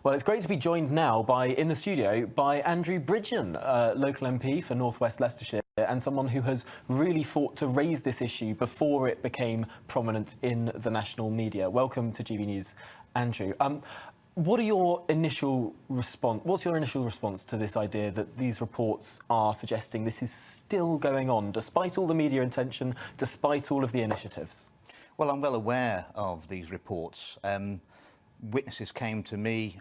Well, it's great to be joined now in the studio by Andrew Bridgen, local MP for North West Leicestershire, and someone who has really fought to raise this issue before it became prominent in the national media. Welcome to GB News, Andrew. What's your initial response to this idea that these reports are suggesting this is still going on, despite all the media attention, despite all of the initiatives? Well, I'm well aware of these reports. Witnesses came to me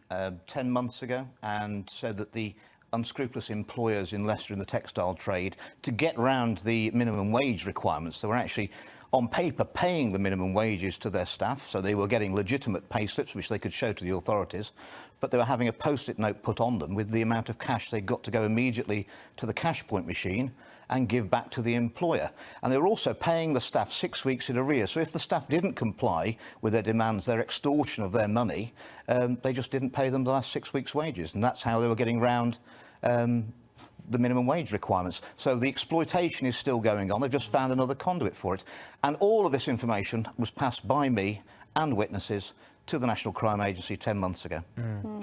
10 months ago and said that the unscrupulous employers in Leicester in the textile trade, to get round the minimum wage requirements, they were actually on paper paying the minimum wages to their staff, so they were getting legitimate pay slips which they could show to the authorities, but they were having a post-it note put on them with the amount of cash they got to go immediately to the cash point machine and give back to the employer. And they were also paying the staff 6 weeks in arrears. So if the staff didn't comply with their demands, their extortion of their money, they just didn't pay them the last 6 weeks' wages. And that's how they were getting round the minimum wage requirements. So the exploitation is still going on. They've just found another conduit for it. And all of this information was passed by me and witnesses to the National Crime Agency 10 months ago.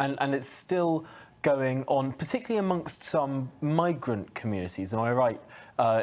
And it's still going on, particularly amongst some migrant communities. Am I right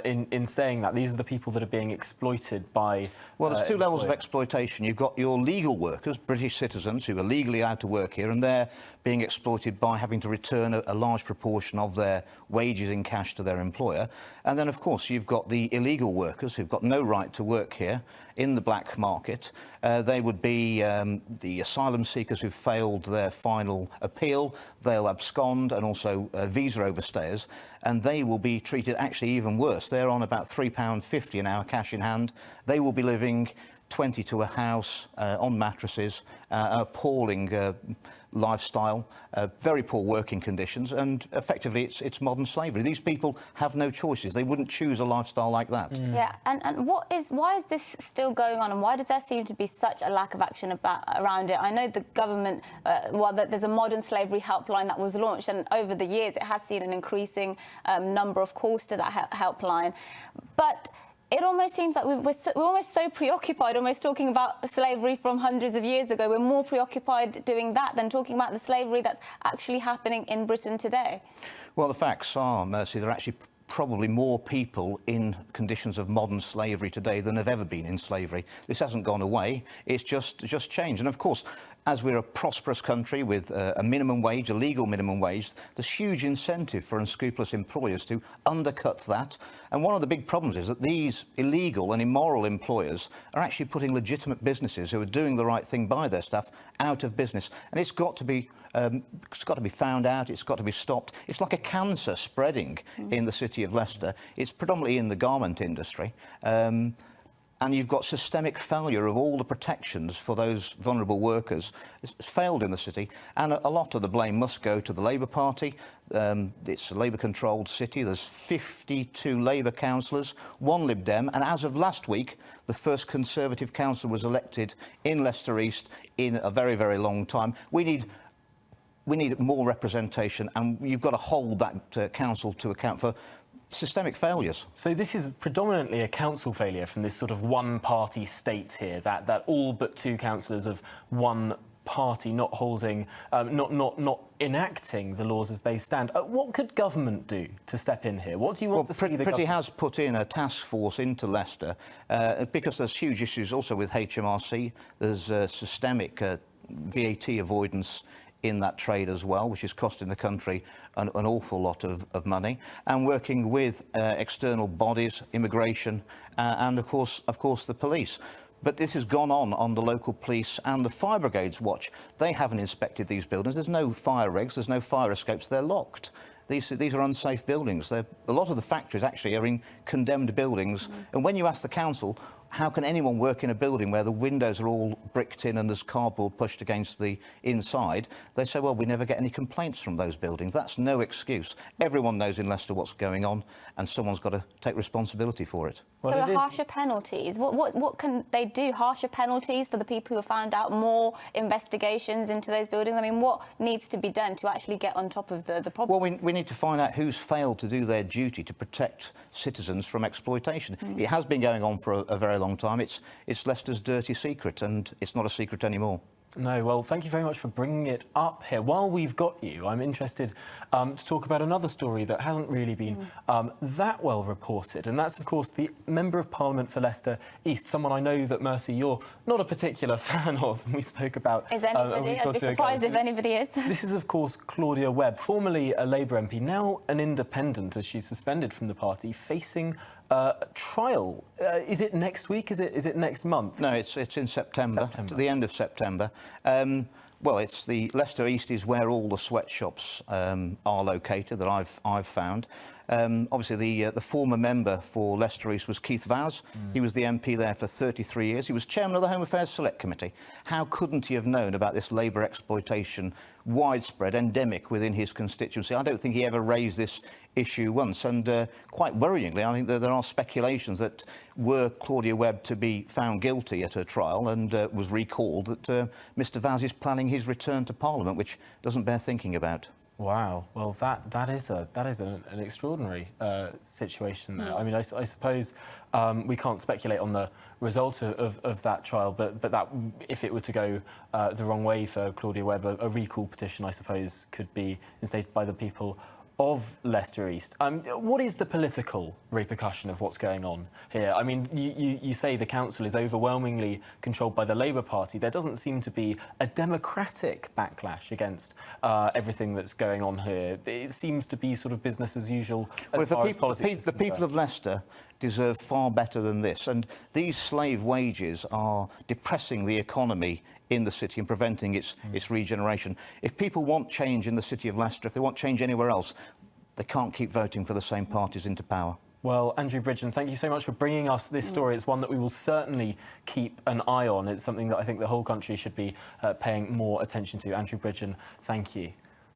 in saying that these are the people that are being exploited by Well, there's two levels of employers? exploitation. You've got your legal workers, British citizens who are legally allowed to work here, and they're being exploited by having to return a large proportion of their wages in cash to their employer. And then, of course, you've got the illegal workers who've got no right to work here in the black market. They would be the asylum seekers who've failed their final appeal. They'll abscond, and also visa overstayers, and they will be treated actually even worse. They're on about £3.50 an hour cash in hand. They will be living 20 to a house on mattresses, appalling lifestyle, very poor working conditions, and effectively it's modern slavery. These people have no choices. They wouldn't choose a lifestyle like that. Yeah, and why is this still going on, and why does there seem to be such a lack of action around it? I know the government, there's a modern slavery helpline that was launched, and over the years it has seen an increasing number of calls to that helpline, but it almost seems like we're almost so preoccupied, almost talking about slavery from hundreds of years ago. We're more preoccupied doing that than talking about the slavery that's actually happening in Britain today. Well, the facts are, Mercy, there are actually probably more people in conditions of modern slavery today than have ever been in slavery. This hasn't gone away, it's just changed. And of course, as we're a prosperous country with a minimum wage, a legal minimum wage, there's huge incentive for unscrupulous employers to undercut that. And one of the big problems is that these illegal and immoral employers are actually putting legitimate businesses who are doing the right thing by their staff out of business. And it's got to be found out, it's got to be stopped. It's like a cancer spreading in the city of Leicester. It's predominantly in the garment industry. And you've got systemic failure of all the protections for those vulnerable workers. It's failed in the city, and a lot of the blame must go to the Labour Party. It's a Labour-controlled city. There's 52 Labour councillors, 1 Lib Dem, and as of last week, the first Conservative councillor was elected in Leicester East in a very, very long time. We need more representation, and you've got to hold that council to account for systemic failures. So this is predominantly a council failure from this sort of one-party state here, that all but 2 councillors of one party not holding, not enacting the laws as they stand. What could government do to step in here? What do you want to see the government? Pretty has put in a task force into Leicester because there's huge issues also with HMRC. There's systemic VAT avoidance in that trade as well, which is costing the country an awful lot of money, and working with external bodies, immigration, and of course the police. But this has gone on the local police and the fire brigades watch. They haven't inspected these buildings. There's no fire regs, there's no fire escapes, they're locked. These are unsafe buildings. A lot of the factories actually are in condemned buildings, and when you ask the council, how can anyone work in a building where the windows are all bricked in and there's cardboard pushed against the inside? They say, well, we never get any complaints from those buildings. That's no excuse. Everyone knows in Leicester what's going on, and someone's got to take responsibility for it. So harsher penalties, what can they do? Harsher penalties for the people who have found out, more investigations into those buildings? I mean, what needs to be done to actually get on top of the problem? Well, we need to find out who's failed to do their duty to protect citizens from exploitation. It has been going on for a very long time. It's Leicester's dirty secret, and it's not a secret anymore. No, well, thank you very much for bringing it up here. While we've got you, I'm interested to talk about another story that hasn't really been that well reported, and that's, of course, the Member of Parliament for Leicester East, someone I know that, Mercy, you're not a particular fan of, and we spoke about... Is anybody? I'd be surprised if anybody is. This is, of course, Claudia Webb, formerly a Labour MP, now an independent, as she's suspended from the party, facing trial. Is it next week? Is it next month? No, it's in September, to the end of September. Well, it's the Leicester East is where all the sweatshops are located that I've found. Obviously, the former member for Leicester East was Keith Vowes. He was the MP there for 33 years. He was chairman of the Home Affairs Select Committee. How couldn't he have known about this Labour exploitation, widespread, endemic within his constituency? I don't think he ever raised this issue once. And quite worryingly, I think that there are speculations that were Claudia Webb to be found guilty at her trial and was recalled, that Mr Vowes is planning his return to Parliament, which doesn't bear thinking about. Wow. Well, that is an extraordinary situation there. I mean, I suppose we can't speculate on the result of that trial, but that if it were to go the wrong way for Claudia Webb, a recall petition, I suppose, could be instated by the people of Leicester East. What is the political repercussion of what's going on here? I mean, you say the council is overwhelmingly controlled by the Labour Party. There doesn't seem to be a democratic backlash against everything that's going on here. It seems to be sort of business as usual as far as politics is concerned. The people of Leicester deserve far better than this, and these slave wages are depressing the economy in the city and preventing its regeneration. If people want change in the city of Leicester, if they want change anywhere else, they can't keep voting for the same parties into power. Well, Andrew Bridgen, thank you so much for bringing us this story. It's one that we will certainly keep an eye on. It's something that I think the whole country should be paying more attention to. Andrew Bridgen, thank you.